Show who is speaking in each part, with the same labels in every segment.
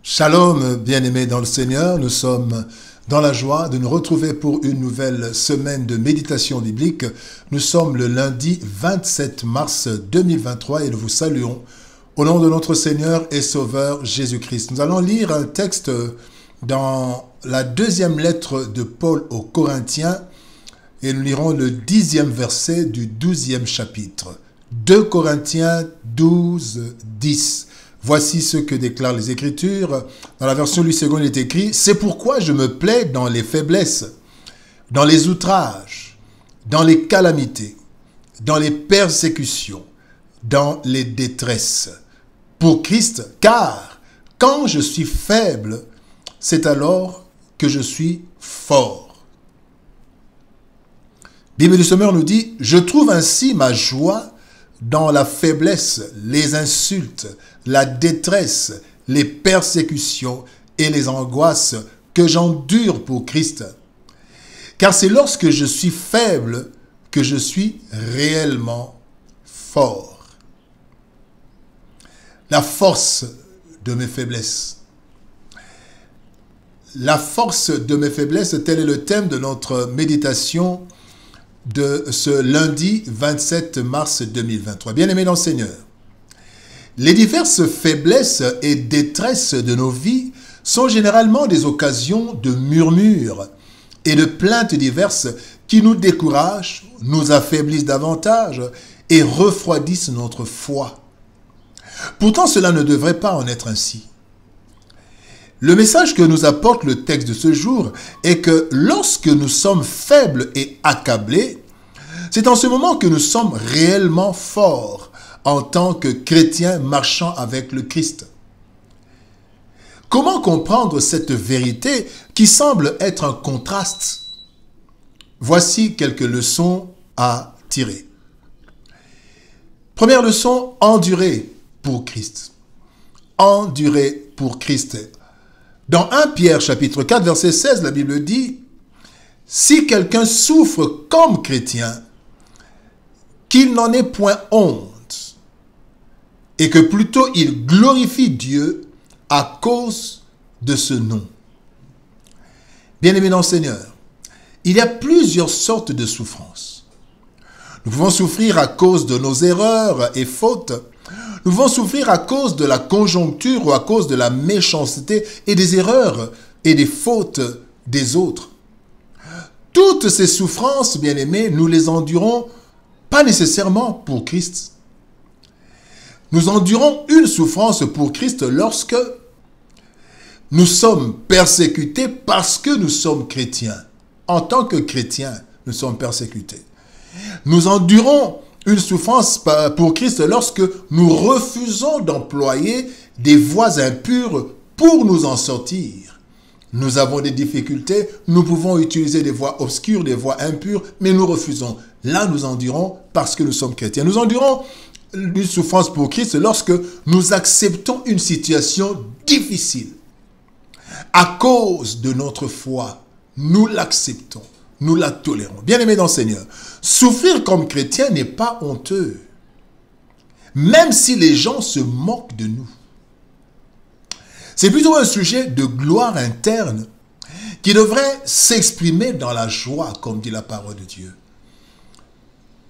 Speaker 1: Shalom, bien-aimés dans le Seigneur, nous sommes dans la joie de nous retrouver pour une nouvelle semaine de méditation biblique. Nous sommes le lundi 27 mars 2023 et nous vous saluons au nom de notre Seigneur et Sauveur Jésus-Christ. Nous allons lire un texte dans la deuxième lettre de Paul aux Corinthiens et nous lirons le 10e verset du 12e chapitre. 2 Corinthiens 12, 10. Voici ce que déclarent les Écritures. Dans la version Louis II, il est écrit « C'est pourquoi je me plais dans les faiblesses, dans les outrages, dans les calamités, dans les persécutions, dans les détresses, pour Christ, car quand je suis faible, c'est alors que je suis fort. » Bible du Sommeur nous dit « Je trouve ainsi ma joie dans la faiblesse, les insultes, la détresse, les persécutions et les angoisses que j'endure pour Christ. Car c'est lorsque je suis faible que je suis réellement fort. » La force de mes faiblesses. La force de mes faiblesses, tel est le thème de notre méditation de ce lundi 27 mars 2023. Bien-aimés dans le Seigneur, les diverses faiblesses et détresses de nos vies sont généralement des occasions de murmures et de plaintes diverses qui nous découragent, nous affaiblissent davantage et refroidissent notre foi. Pourtant, cela ne devrait pas en être ainsi. Le message que nous apporte le texte de ce jour est que lorsque nous sommes faibles et accablés, c'est en ce moment que nous sommes réellement forts en tant que chrétiens marchant avec le Christ. Comment comprendre cette vérité qui semble être un contraste? Voici quelques leçons à tirer. Première leçon, endurer pour Christ. Endurer pour Christ. Dans 1 Pierre chapitre 4 verset 16, la Bible dit « Si quelqu'un souffre comme chrétien, qu'il n'en ait point honte, et que plutôt il glorifie Dieu à cause de ce nom. » Bien-aimés dans le Seigneur, il y a plusieurs sortes de souffrances. Nous pouvons souffrir à cause de nos erreurs et fautes. Nous pouvons souffrir à cause de la conjoncture ou à cause de la méchanceté et des erreurs et des fautes des autres. Toutes ces souffrances, bien-aimés, nous les endurons pas nécessairement pour Christ. Nous endurons une souffrance pour Christ lorsque nous sommes persécutés parce que nous sommes chrétiens. En tant que chrétiens, nous sommes persécutés. Nous endurons une souffrance pour Christ lorsque nous refusons d'employer des voies impures pour nous en sortir. Nous avons des difficultés, nous pouvons utiliser des voies obscures, des voies impures, mais nous refusons. Là, nous endurons parce que nous sommes chrétiens. Nous endurons une souffrance pour Christ lorsque nous acceptons une situation difficile. À cause de notre foi, nous l'acceptons. Nous la tolérons. Bien-aimés dans le Seigneur, souffrir comme chrétien n'est pas honteux, même si les gens se moquent de nous. C'est plutôt un sujet de gloire interne qui devrait s'exprimer dans la joie, comme dit la parole de Dieu.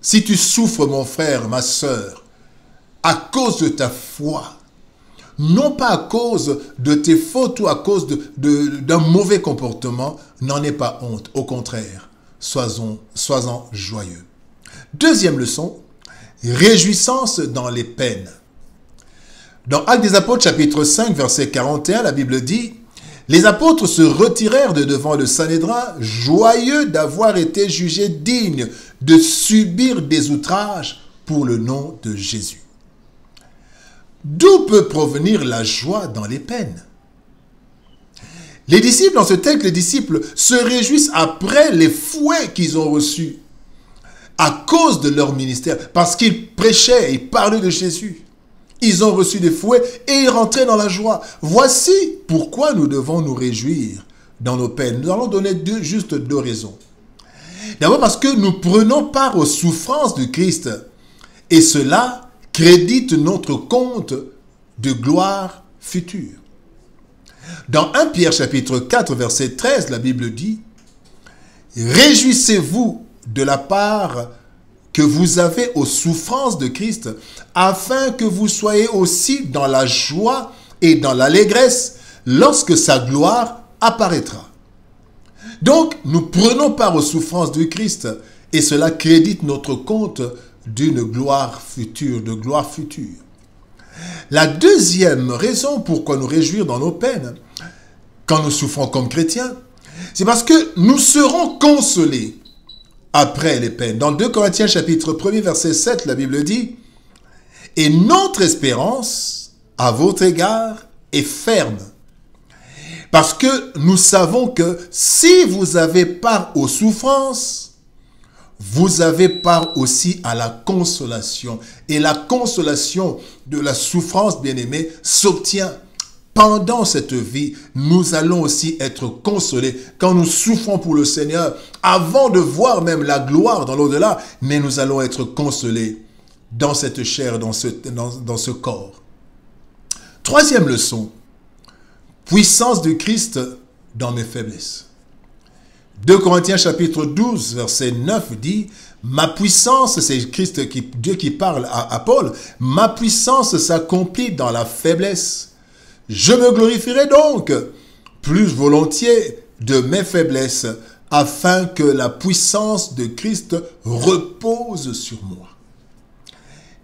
Speaker 1: Si tu souffres, mon frère, ma sœur, à cause de ta foi, non pas à cause de tes fautes ou à cause d'un mauvais comportement, n'en aie pas honte. Au contraire, sois-en joyeux. Deuxième leçon, réjouissance dans les peines. Dans Actes des Apôtres, chapitre 5, verset 41, la Bible dit « Les apôtres se retirèrent de devant le Sanhédrin, joyeux d'avoir été jugés dignes de subir des outrages pour le nom de Jésus. » D'où peut provenir la joie dans les peines? Les disciples, dans ce texte, les disciples se réjouissent après les fouets qu'ils ont reçus à cause de leur ministère, parce qu'ils prêchaient et parlaient de Jésus. Ils ont reçu des fouets et ils rentraient dans la joie. Voici pourquoi nous devons nous réjouir dans nos peines. Nous allons donner juste deux raisons. D'abord parce que nous prenons part aux souffrances de Christ et cela crédite notre compte de gloire future. Dans 1 Pierre chapitre 4 verset 13, la Bible dit « Réjouissez-vous de la part que vous avez aux souffrances de Christ, afin que vous soyez aussi dans la joie et dans l'allégresse lorsque sa gloire apparaîtra. » Donc, nous prenons part aux souffrances du Christ et cela crédite notre compte d'une gloire future, de gloire future. La deuxième raison pourquoi nous réjouir dans nos peines, quand nous souffrons comme chrétiens, c'est parce que nous serons consolés après les peines. Dans 2 Corinthiens chapitre 1 verset 7, la Bible dit « Et notre espérance à votre égard est ferme. Parce que nous savons que si vous avez part aux souffrances, vous avez part aussi à la consolation. Et la consolation de la souffrance, bien-aimée, s'obtient pendant cette vie. Nous allons aussi être consolés quand nous souffrons pour le Seigneur, avant de voir même la gloire dans l'au-delà, mais nous allons être consolés dans cette chair, dans ce corps. Troisième leçon, puissance de Christ dans mes faiblesses. 2 Corinthiens chapitre 12 verset 9 dit « Ma puissance », c'est Christ, Dieu qui parle à Paul, « Ma puissance s'accomplit dans la faiblesse. Je me glorifierai donc plus volontiers de mes faiblesses, afin que la puissance de Christ repose sur moi. »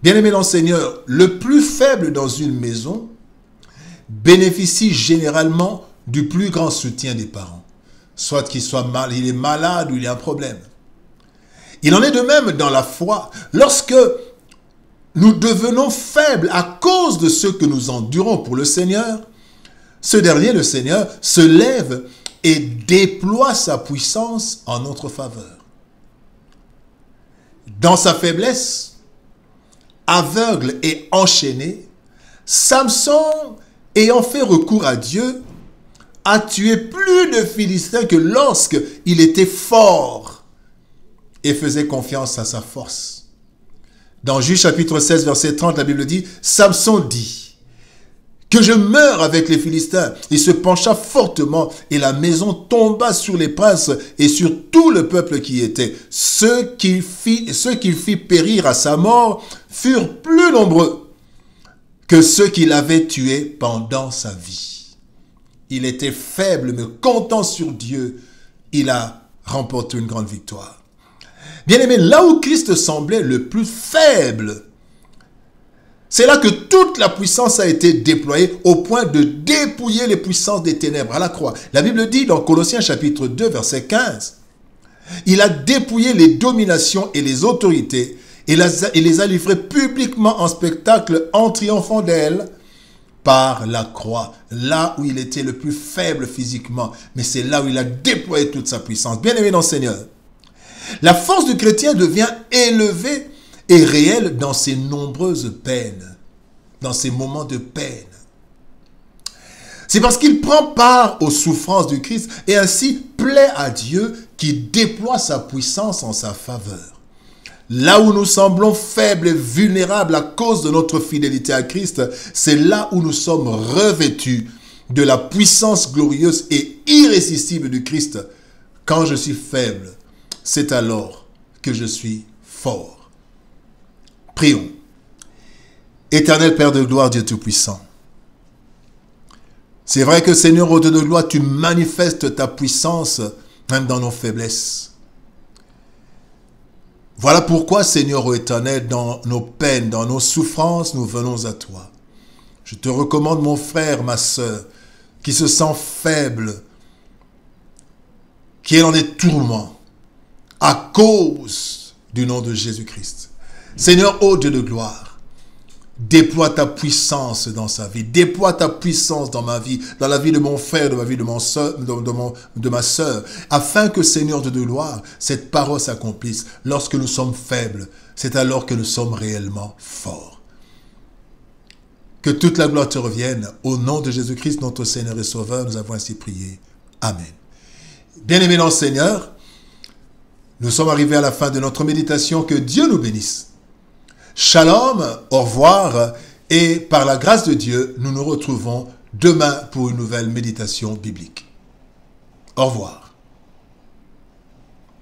Speaker 1: Bien-aimé dans le Seigneur, le plus faible dans une maison bénéficie généralement du plus grand soutien des parents. Soit qu'il soit mal, il est malade ou il a un problème. Il en est de même dans la foi. Lorsque nous devenons faibles à cause de ce que nous endurons pour le Seigneur, ce dernier, le Seigneur, se lève et déploie sa puissance en notre faveur. Dans sa faiblesse, aveugle et enchaîné, Samson, ayant fait recours à Dieu, a tué plus de Philistins que lorsqu'il était fort et faisait confiance à sa force. Dans Juge chapitre 16, verset 30, la Bible dit, Samson dit que je meure avec les Philistins. Il se pencha fortement et la maison tomba sur les princes et sur tout le peuple qui y était. Ceux qu'il fit périr à sa mort furent plus nombreux que ceux qu'il avait tués pendant sa vie. Il était faible, mais comptant sur Dieu, il a remporté une grande victoire. Bien-aimé, là où Christ semblait le plus faible, c'est là que toute la puissance a été déployée au point de dépouiller les puissances des ténèbres à la croix. La Bible dit dans Colossiens chapitre 2, verset 15, il a dépouillé les dominations et les autorités et les a livrées publiquement en spectacle en triomphant d'elles par la croix, là où il était le plus faible physiquement, mais c'est là où il a déployé toute sa puissance. Bien-aimé dans le Seigneur, la force du chrétien devient élevée et réelle dans ses nombreuses peines, dans ses moments de peine. C'est parce qu'il prend part aux souffrances du Christ et ainsi plaît à Dieu qui déploie sa puissance en sa faveur. Là où nous semblons faibles et vulnérables à cause de notre fidélité à Christ, c'est là où nous sommes revêtus de la puissance glorieuse et irrésistible du Christ. Quand je suis faible, c'est alors que je suis fort. Prions. Éternel Père de gloire, Dieu Tout-Puissant, c'est vrai que Seigneur, au Dieu de gloire, tu manifestes ta puissance même dans nos faiblesses. Voilà pourquoi, Seigneur ô Éternel, dans nos peines, dans nos souffrances, nous venons à toi. Je te recommande mon frère, ma sœur, qui se sent faible, qui est dans des tourments, à cause du nom de Jésus-Christ. Seigneur, ô Dieu de gloire, déploie ta puissance dans sa vie, déploie ta puissance dans ma vie, dans la vie de mon frère, de ma vie de ma sœur, afin que, Seigneur Dieu de gloire, cette parole s'accomplisse. Lorsque nous sommes faibles, c'est alors que nous sommes réellement forts. Que toute la gloire te revienne. Au nom de Jésus-Christ, notre Seigneur et Sauveur, nous avons ainsi prié. Amen. Bien-aimés dans le Seigneur, nous sommes arrivés à la fin de notre méditation. Que Dieu nous bénisse. Shalom, au revoir, et par la grâce de Dieu, nous nous retrouvons demain pour une nouvelle méditation biblique. Au revoir.